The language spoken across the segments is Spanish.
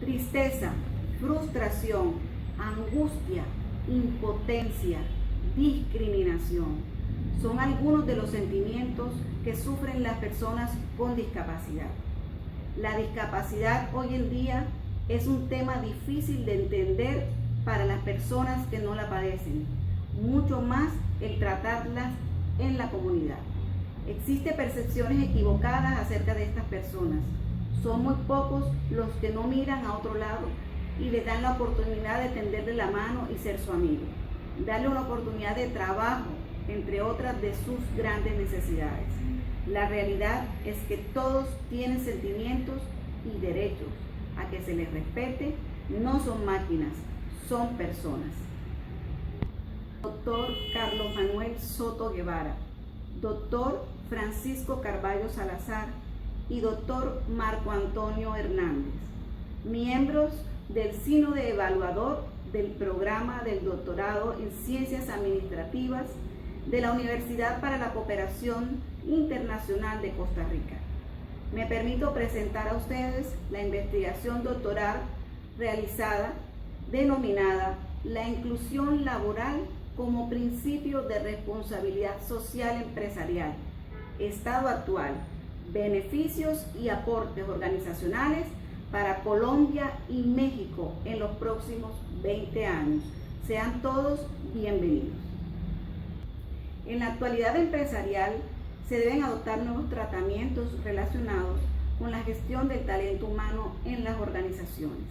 Tristeza, frustración, angustia, impotencia, discriminación son algunos de los sentimientos que sufren las personas con discapacidad. La discapacidad hoy en día es un tema difícil de entender para las personas que no la padecen, mucho más el tratarlas en la comunidad. Existen percepciones equivocadas acerca de estas personas. Son muy pocos los que no miran a otro lado y les dan la oportunidad de tenderle la mano y ser su amigo, darle una oportunidad de trabajo, entre otras de sus grandes necesidades. La realidad es que todos tienen sentimientos y derechos a que se les respete. No son máquinas, son personas. Doctor Carlos Manuel Soto Guevara, doctor Francisco Carballo Salazar y doctor Marco Antonio Hernández, miembros del Sínodo Evaluador del Programa del Doctorado en Ciencias Administrativas de la Universidad para la Cooperación Internacional de Costa Rica. Me permito presentar a ustedes la investigación doctoral realizada denominada La inclusión laboral como principio de responsabilidad social empresarial, estado actual, beneficios y aportes organizacionales para Colombia y México en los próximos 20 años. Sean todos bienvenidos. En la actualidad empresarial se deben adoptar nuevos tratamientos relacionados con la gestión del talento humano en las organizaciones,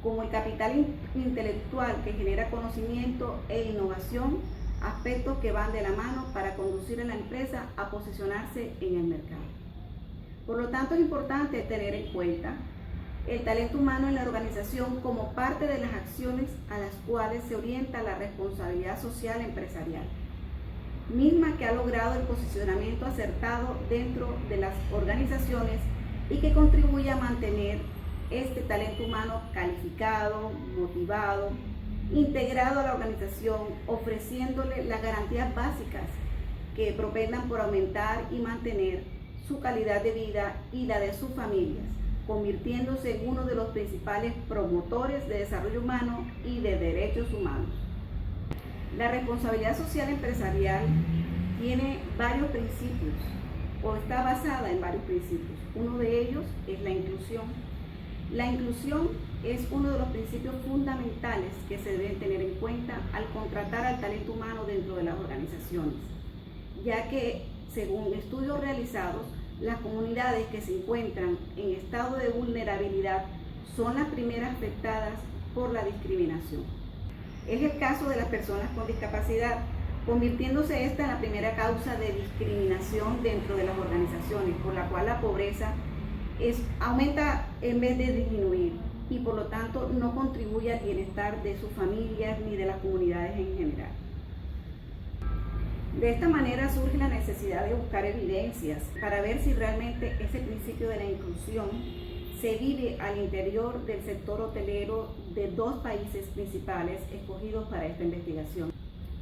como el capital intelectual que genera conocimiento e innovación, aspectos que van de la mano para conducir a la empresa a posicionarse en el mercado. Por lo tanto, es importante tener en cuenta el talento humano en la organización como parte de las acciones a las cuales se orienta la responsabilidad social empresarial, misma que ha logrado el posicionamiento acertado dentro de las organizaciones y que contribuye a mantener este talento humano calificado, motivado, integrado a la organización, ofreciéndole las garantías básicas que propendan por aumentar y mantener su calidad de vida y la de sus familias, convirtiéndose en uno de los principales promotores de desarrollo humano y de derechos humanos. La responsabilidad social empresarial tiene varios principios o está basada en varios principios. Uno de ellos es la inclusión. La inclusión es uno de los principios fundamentales que se deben tener en cuenta al contratar al talento humano dentro de las organizaciones, ya que, según estudios realizados, las comunidades que se encuentran en estado de vulnerabilidad son las primeras afectadas por la discriminación. Es el caso de las personas con discapacidad, convirtiéndose esta en la primera causa de discriminación dentro de las organizaciones, por la cual la pobreza aumenta en vez de disminuir y por lo tanto no contribuye al bienestar de sus familias ni de las comunidades en general. De esta manera surge la necesidad de buscar evidencias para ver si realmente ese principio de la inclusión se vive al interior del sector hotelero de dos países principales escogidos para esta investigación,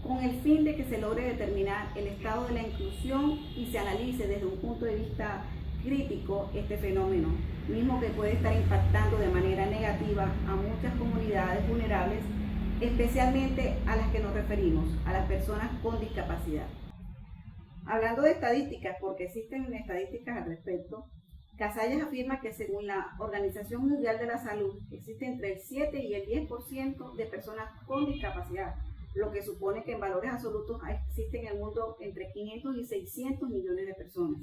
con el fin de que se logre determinar el estado de la inclusión y se analice desde un punto de vista crítico este fenómeno, mismo que puede estar impactando de manera negativa a muchas comunidades vulnerables, especialmente a las que nos referimos, a las personas con discapacidad. Hablando de estadísticas, porque existen estadísticas al respecto, Casallas afirma que según la Organización Mundial de la Salud existe entre el 7 y el 10% de personas con discapacidad, lo que supone que en valores absolutos existen en el mundo entre 500 y 600 millones de personas.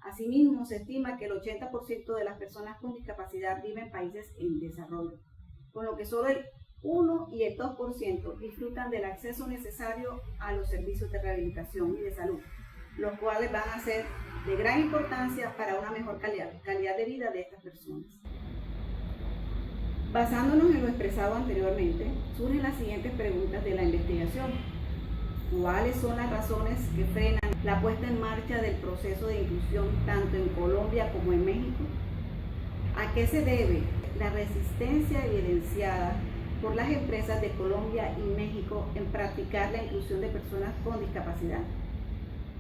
Asimismo, se estima que el 80% de las personas con discapacidad viven en países en desarrollo, con lo que solo el 1 y el 2% disfrutan del acceso necesario a los servicios de rehabilitación y de salud, los cuales van a ser de gran importancia para una mejor calidad de vida de estas personas. Basándonos en lo expresado anteriormente, surgen las siguientes preguntas de la investigación. ¿Cuáles son las razones que frenan la puesta en marcha del proceso de inclusión tanto en Colombia como en México? ¿A qué se debe la resistencia evidenciada por las empresas de Colombia y México en practicar la inclusión de personas con discapacidad?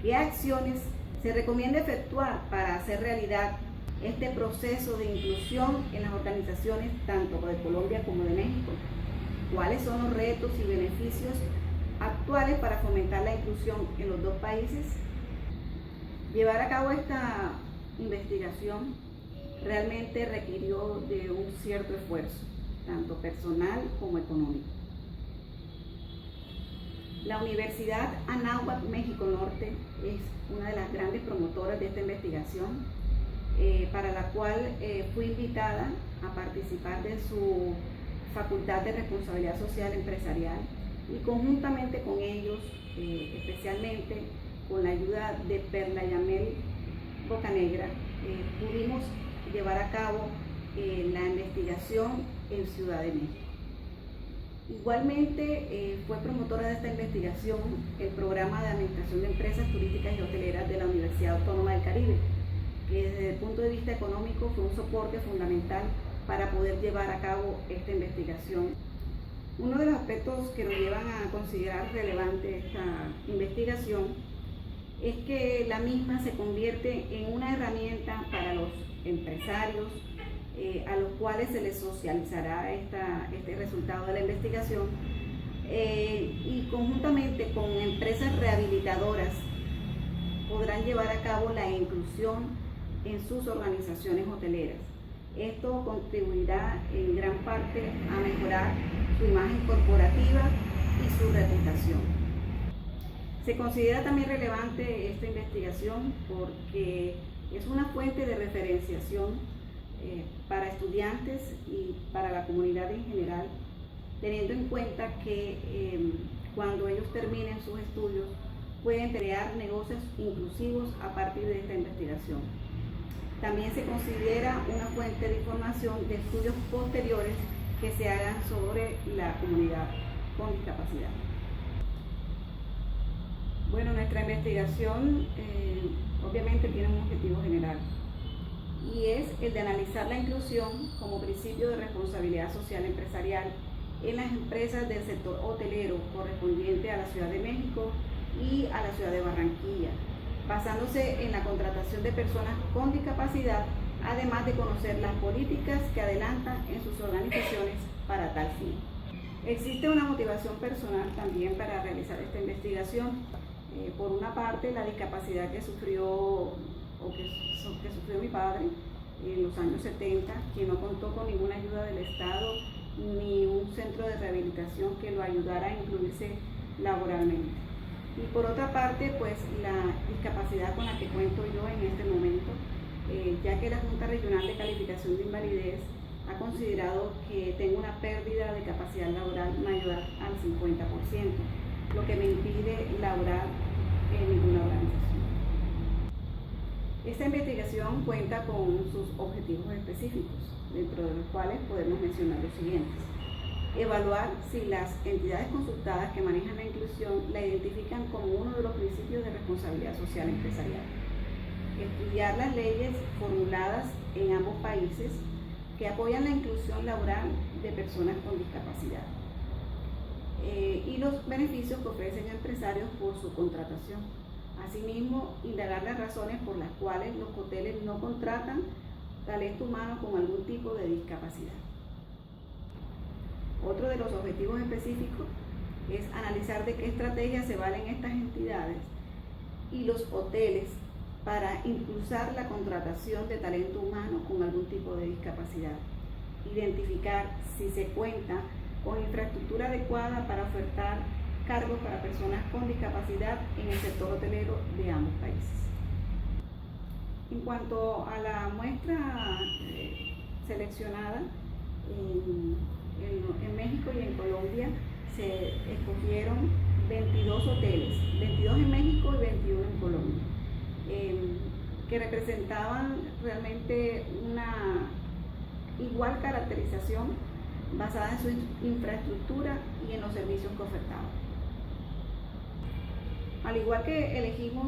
¿Qué acciones se recomienda efectuar para hacer realidad este proceso de inclusión en las organizaciones tanto de Colombia como de México, cuáles son los retos y beneficios actuales para fomentar la inclusión en los dos países. Llevar a cabo esta investigación realmente requirió de un cierto esfuerzo, tanto personal como económico. La Universidad Anáhuac México Norte es una de las grandes promotoras de esta investigación, para la cual fui invitada a participar de su Facultad de Responsabilidad Social Empresarial, y conjuntamente con ellos, especialmente con la ayuda de Perla Yamel Bocanegra, pudimos llevar a cabo la investigación en Ciudad de México. Igualmente fue promotora de esta investigación el Programa de Administración de Empresas Turísticas y Hoteleras de la Universidad Autónoma del Caribe, que desde el punto de vista económico fue un soporte fundamental para poder llevar a cabo esta investigación. Uno de los aspectos que nos llevan a considerar relevante esta investigación es que la misma se convierte en una herramienta para los empresarios a los cuales se les socializará este resultado de la investigación, y conjuntamente con empresas rehabilitadoras podrán llevar a cabo la inclusión en sus organizaciones hoteleras. Esto contribuirá en gran parte a mejorar su imagen corporativa y su reputación. Se considera también relevante esta investigación porque es una fuente de referenciación para estudiantes y para la comunidad en general, teniendo en cuenta que cuando ellos terminen sus estudios pueden crear negocios inclusivos a partir de esta investigación. También se considera una fuente de información de estudios posteriores que se hagan sobre la comunidad con discapacidad. Bueno, nuestra investigación obviamente tiene un objetivo general, y es el de analizar la inclusión como principio de responsabilidad social empresarial en las empresas del sector hotelero correspondiente a la Ciudad de México y a la Ciudad de Barranquilla, basándose en la contratación de personas con discapacidad, además de conocer las políticas que adelantan en sus organizaciones para tal fin. Existe una motivación personal también para realizar esta investigación. Por una parte, la discapacidad que sufrió mi padre en los años 70, que no contó con ninguna ayuda del Estado ni un centro de rehabilitación que lo ayudara a incluirse laboralmente. Y por otra parte, pues la discapacidad con la que cuento yo en este momento, ya que la Junta Regional de Calificación de Invalidez ha considerado que tengo una pérdida de capacidad laboral mayor al 50%, lo que me impide laborar en ninguna organización. Esta investigación cuenta con sus objetivos específicos, dentro de los cuales podemos mencionar los siguientes: evaluar si las entidades consultadas que manejan la inclusión la identifican como uno de los principios de responsabilidad social empresarial; estudiar las leyes formuladas en ambos países que apoyan la inclusión laboral de personas con discapacidad, y los beneficios que ofrecen a empresarios por su contratación. Asimismo, indagar las razones por las cuales los hoteles no contratan talento humano con algún tipo de discapacidad. Otro de los objetivos específicos es analizar de qué estrategias se valen estas entidades y los hoteles para impulsar la contratación de talento humano con algún tipo de discapacidad. Identificar si se cuenta con infraestructura adecuada para ofertar cargos para personas con discapacidad en el sector hotelero de ambos países. En cuanto a la muestra seleccionada en México y en Colombia, se escogieron 22 hoteles, 22 en México y 21 en Colombia, que representaban realmente una igual caracterización basada en su infraestructura y en los servicios que ofertaban. Al igual que elegimos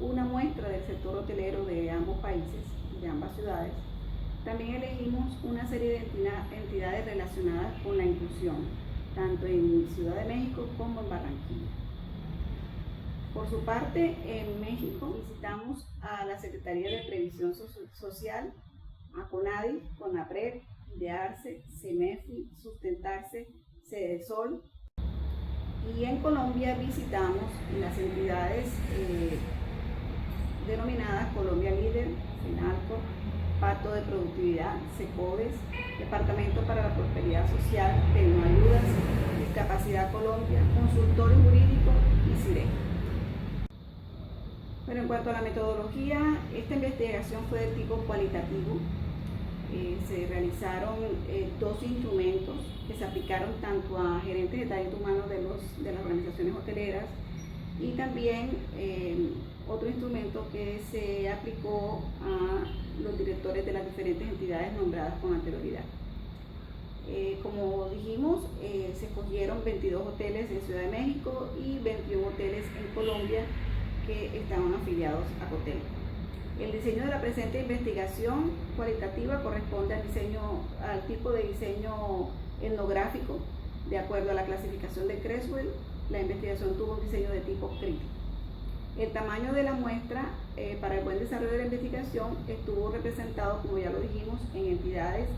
una muestra del sector hotelero de ambos países, de ambas ciudades, también elegimos una serie de entidades relacionadas con la inclusión, tanto en Ciudad de México como en Barranquilla. Por su parte, en México visitamos a la Secretaría de Previsión Social, a CONADI, CONAPRED, IDEARCE, CEMEFI, Sustentarse, Cedesol. Y en Colombia visitamos las entidades denominadas Colombia Líder, FENALCO, Pacto de Productividad, SECODES, Departamento para la Prosperidad Social, Tecnoayudas, Discapacidad Colombia, Consultorio Jurídico y CIRE. Pero en cuanto a la metodología, esta investigación fue de tipo cualitativo. Se realizaron 2 instrumentos que se aplicaron tanto a gerentes de talento humano de las organizaciones hoteleras y también otro instrumento que se aplicó a los directores de las diferentes entidades nombradas con anterioridad. Como dijimos, se escogieron 22 hoteles en Ciudad de México y 21 hoteles en Colombia que estaban afiliados a Cotel. El diseño de la presente investigación cualitativa corresponde al tipo de diseño etnográfico. De acuerdo a la clasificación de Creswell, la investigación tuvo un diseño de tipo crítico. El tamaño de la muestra para el buen desarrollo de la investigación estuvo representado, como ya lo dijimos, en entidades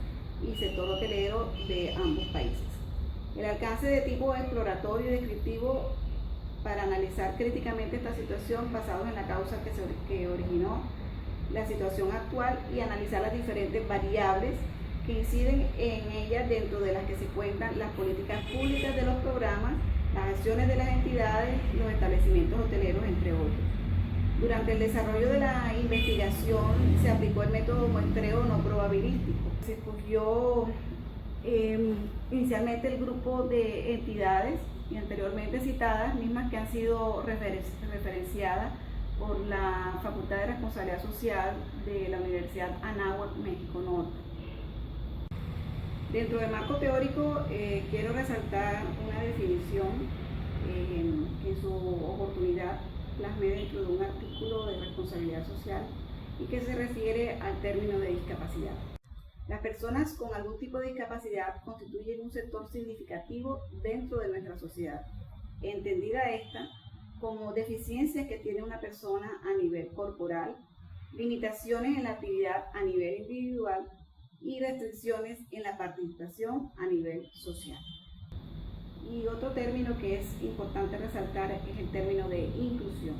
y sector hotelero de ambos países. El alcance de tipo exploratorio y descriptivo para analizar críticamente esta situación basados en la causa que originó la situación actual y analizar las diferentes variables que inciden en ella, dentro de las que se cuentan las políticas públicas de los programas, las acciones de las entidades, los establecimientos hoteleros, entre otros. Durante el desarrollo de la investigación se aplicó el método muestreo no probabilístico. Se escogió inicialmente el grupo de entidades y anteriormente citadas, mismas que han sido referenciadas por la Facultad de Responsabilidad Social de la Universidad Anáhuac, México Norte. Dentro del marco teórico quiero resaltar una definición que en su oportunidad plasmé dentro de un artículo de responsabilidad social y que se refiere al término de discapacidad. Las personas con algún tipo de discapacidad constituyen un sector significativo dentro de nuestra sociedad, entendida esta como deficiencias que tiene una persona a nivel corporal, limitaciones en la actividad a nivel individual y restricciones en la participación a nivel social. Y otro término que es importante resaltar es el término de inclusión.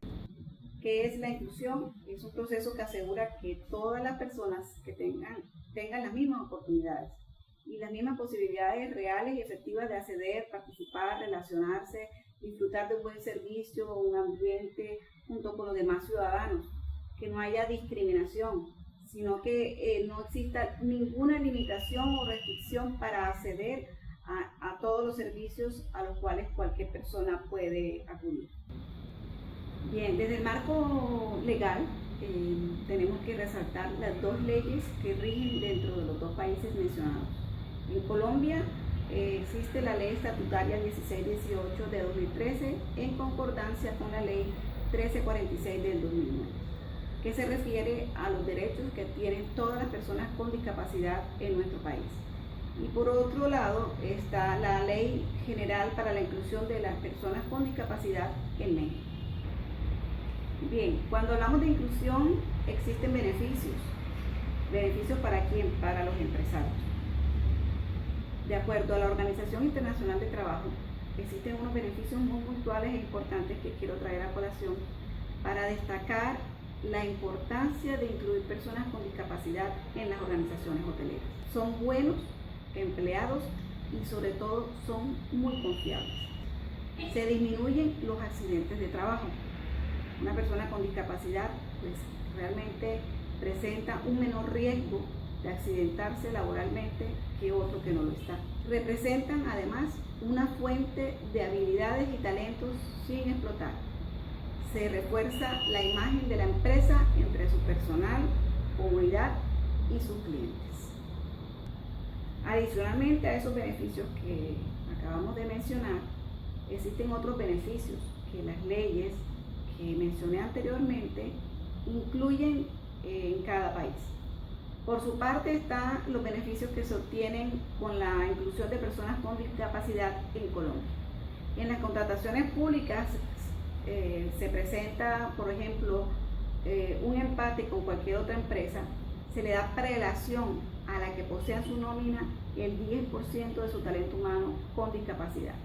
¿Qué es la inclusión? Es un proceso que asegura que todas las personas que tengan las mismas oportunidades y las mismas posibilidades reales y efectivas de acceder, participar, relacionarse, disfrutar de un buen servicio, un ambiente junto con los demás ciudadanos, que no haya discriminación, sino que no exista ninguna limitación o restricción para acceder a todos los servicios a los cuales cualquier persona puede acudir. Bien, desde el marco legal tenemos que resaltar las 2 leyes que rigen dentro de los 2 países mencionados. En Colombia existe la Ley Estatutaria 1618 de 2013 en concordancia con la Ley 1346 del 2009, que se refiere a los derechos que tienen todas las personas con discapacidad en nuestro país. Y por otro lado está la Ley General para la Inclusión de las Personas con Discapacidad en México. Bien, cuando hablamos de inclusión existen beneficios. ¿Beneficios para quién? Para los empresarios. De acuerdo a la Organización Internacional de Trabajo, existen unos beneficios muy puntuales e importantes que quiero traer a colación para destacar la importancia de incluir personas con discapacidad en las organizaciones hoteleras. Son buenos empleados y sobre todo son muy confiables. Se disminuyen los accidentes de trabajo. Una persona con discapacidad pues realmente presenta un menor riesgo de accidentarse laboralmente que otro que no lo está. Representan además una fuente de habilidades y talentos sin explotar. Se refuerza la imagen de la empresa entre su personal, comunidad y sus clientes. Adicionalmente a esos beneficios que acabamos de mencionar, existen otros beneficios que las leyes que mencioné anteriormente incluyen en cada país. Por su parte están los beneficios que se obtienen con la inclusión de personas con discapacidad en Colombia. En las contrataciones públicas se presenta, por ejemplo, un empate con cualquier otra empresa, se le da prelación a la que posea su nómina el 10% de su talento humano con discapacidad.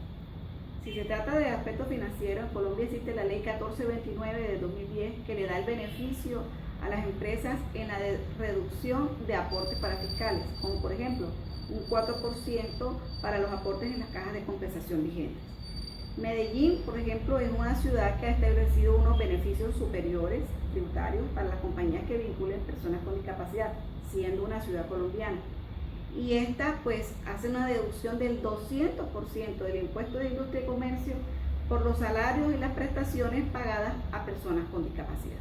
Si se trata de aspecto financiero, en Colombia existe la ley 1429 de 2010 que le da el beneficio a las empresas en la reducción de aportes para fiscales, como por ejemplo un 4% para los aportes en las cajas de compensación vigentes. Medellín, por ejemplo, es una ciudad que ha establecido unos beneficios superiores tributarios para las compañías que vinculen personas con discapacidad, siendo una ciudad colombiana. Y esta pues hace una deducción del 200% del impuesto de industria y comercio por los salarios y las prestaciones pagadas a personas con discapacidad.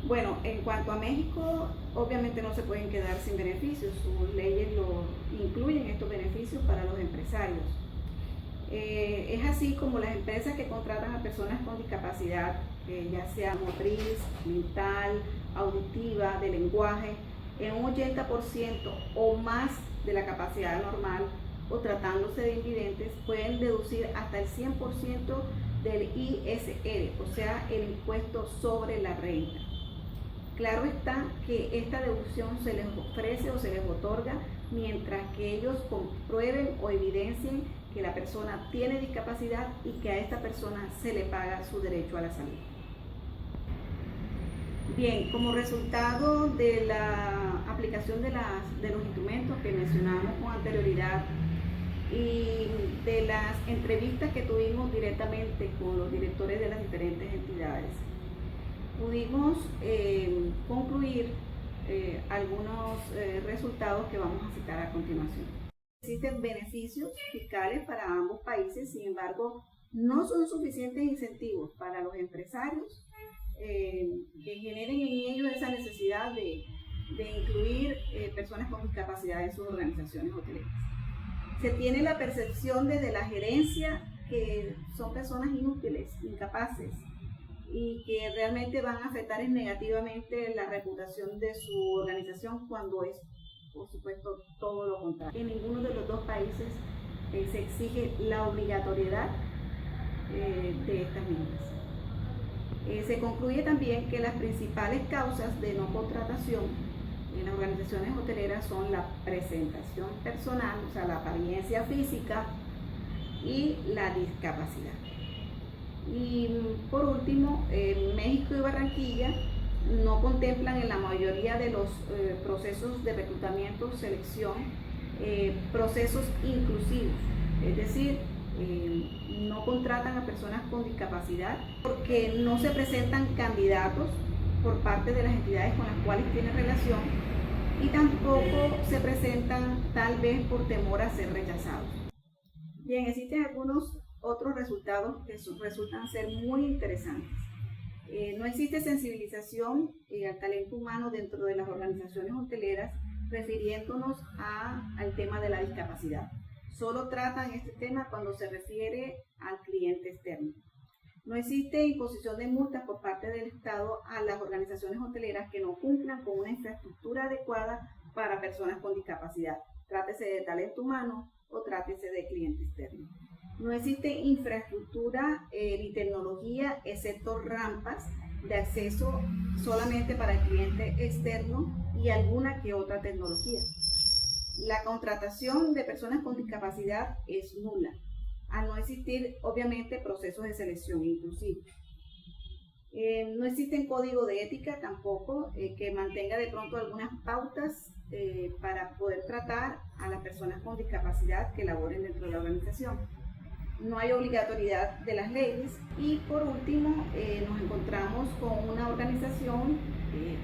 Bueno, en cuanto a México, obviamente no se pueden quedar sin beneficios, sus leyes incluyen estos beneficios para los empresarios. Es así como las empresas que contratan a personas con discapacidad, ya sea motriz, mental, auditiva, de lenguaje, en un 80% o más de la capacidad normal, o tratándose de invidentes, pueden deducir hasta el 100% del ISR, o sea, el impuesto sobre la renta. Claro está que esta deducción se les ofrece o se les otorga mientras que ellos comprueben o evidencien que la persona tiene discapacidad y que a esta persona se le paga su derecho a la salud. Bien, como resultado de la aplicación de los instrumentos que mencionamos con anterioridad y de las entrevistas que tuvimos directamente con los directores de las diferentes entidades, pudimos concluir algunos resultados que vamos a citar a continuación. Existen beneficios fiscales para ambos países, sin embargo, no son suficientes incentivos para los empresarios que generen en ellos esa necesidad de incluir personas con discapacidad en sus organizaciones hoteleras. Se tiene la percepción desde la gerencia que son personas inútiles, incapaces, y que realmente van a afectar negativamente la reputación de su organización, cuando es, por supuesto, todo lo contrario. En ninguno de los dos países se exige la obligatoriedad de estas mismas. Se concluye también que las principales causas de no contratación en las organizaciones hoteleras son la presentación personal, o sea, la apariencia física, y la discapacidad. Y por último, México y Barranquilla no contemplan en la mayoría de los procesos de reclutamiento, selección, procesos inclusivos, es decir, no contratan a personas con discapacidad porque no se presentan candidatos por parte de las entidades con las cuales tienen relación, y tampoco se presentan tal vez por temor a ser rechazados. Bien, existen algunos otros resultados que resultan ser muy interesantes. No existe sensibilización al talento humano dentro de las organizaciones hoteleras refiriéndonos al tema de la discapacidad. Solo tratan este tema cuando se refiere al cliente externo. No existe imposición de multas por parte del Estado a las organizaciones hoteleras que no cumplan con una infraestructura adecuada para personas con discapacidad, trátese de talento humano o trátese de cliente externo. No existe infraestructura ni tecnología, excepto rampas de acceso solamente para el cliente externo y alguna que otra tecnología. La contratación de personas con discapacidad es nula, al no existir obviamente procesos de selección inclusivos. No existe código de ética tampoco que mantenga de pronto algunas pautas para poder tratar a las personas con discapacidad que laboren dentro de la organización. No hay obligatoriedad de las leyes, y por último nos encontramos con una organización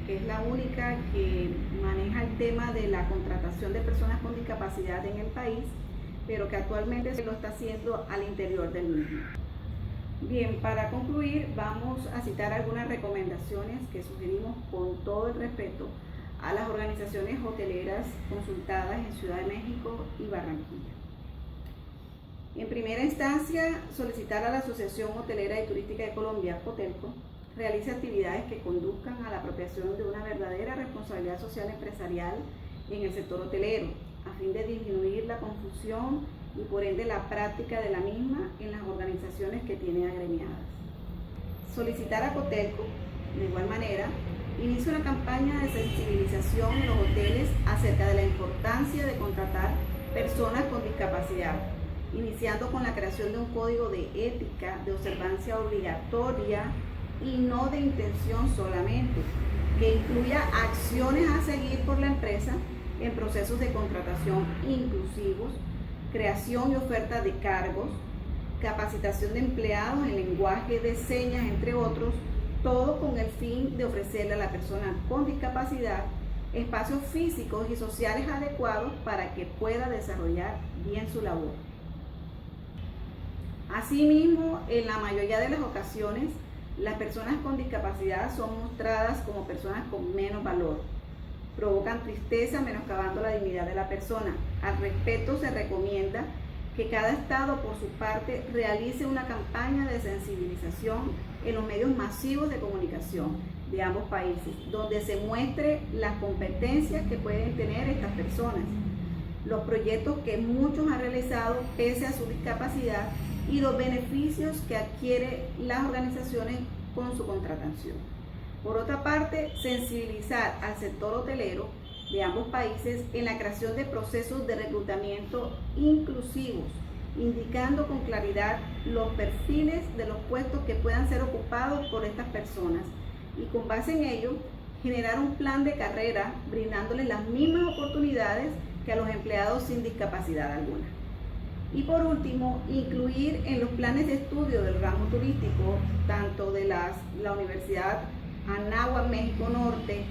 que es la única que maneja el tema de la contratación de personas con discapacidad en el país, pero que actualmente se lo está haciendo al interior del mismo. Bien, para concluir vamos a citar algunas recomendaciones que sugerimos con todo el respeto a las organizaciones hoteleras consultadas en Ciudad de México y Barranquilla. En primera instancia, solicitar a la Asociación Hotelera y Turística de Colombia, Cotelco, realice actividades que conduzcan a la apropiación de una verdadera responsabilidad social empresarial en el sector hotelero, a fin de disminuir la confusión y por ende la práctica de la misma en las organizaciones que tiene agremiadas. Solicitar a Cotelco, de igual manera, inicia una campaña de sensibilización en los hoteles acerca de la importancia de contratar personas con discapacidad, iniciando con la creación de un código de ética de observancia obligatoria y no de intención solamente, que incluya acciones a seguir por la empresa en procesos de contratación inclusivos, creación y oferta de cargos, capacitación de empleados en lenguaje de señas, entre otros, todo con el fin de ofrecerle a la persona con discapacidad espacios físicos y sociales adecuados para que pueda desarrollar bien su labor. Asimismo, en la mayoría de las ocasiones, las personas con discapacidad son mostradas como personas con menos valor. Provocan tristeza menoscabando la dignidad de la persona. Al respecto, se recomienda que cada estado por su parte realice una campaña de sensibilización en los medios masivos de comunicación de ambos países, donde se muestre las competencias que pueden tener estas personas, los proyectos que muchos han realizado pese a su discapacidad y los beneficios que adquieren las organizaciones con su contratación. Por otra parte, sensibilizar al sector hotelero de ambos países en la creación de procesos de reclutamiento inclusivos, indicando con claridad los perfiles de los puestos que puedan ser ocupados por estas personas y con base en ello generar un plan de carrera brindándoles las mismas oportunidades que a los empleados sin discapacidad alguna. Y por último, incluir en los planes de estudio del ramo turístico, tanto de la Universidad Anáhuac México Norte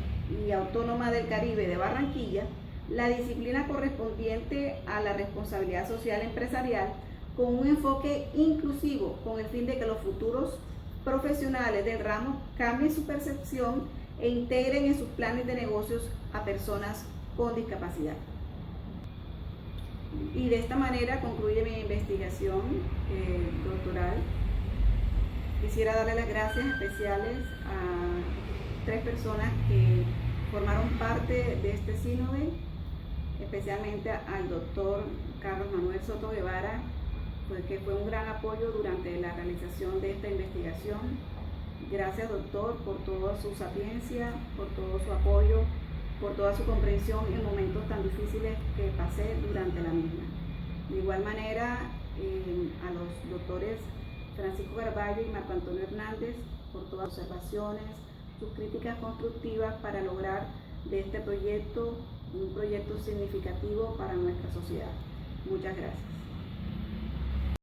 y Autónoma del Caribe de Barranquilla, la disciplina correspondiente a la responsabilidad social empresarial con un enfoque inclusivo con el fin de que los futuros profesionales del ramo cambien su percepción e integren en sus planes de negocios a personas con discapacidad. Y de esta manera concluye mi investigación doctoral. Quisiera darle las gracias especiales a 3 personas que formaron parte de este sínode, especialmente al doctor Carlos Manuel Soto Guevara, que fue un gran apoyo durante la realización de esta investigación. Gracias, doctor, por toda su sapiencia, por todo su apoyo, por toda su comprensión en momentos tan difíciles que pasé durante la misma. De igual manera, a los doctores Francisco Carballo y Marco Antonio Hernández por todas sus observaciones, sus críticas constructivas para lograr de este proyecto un proyecto significativo para nuestra sociedad. Muchas gracias.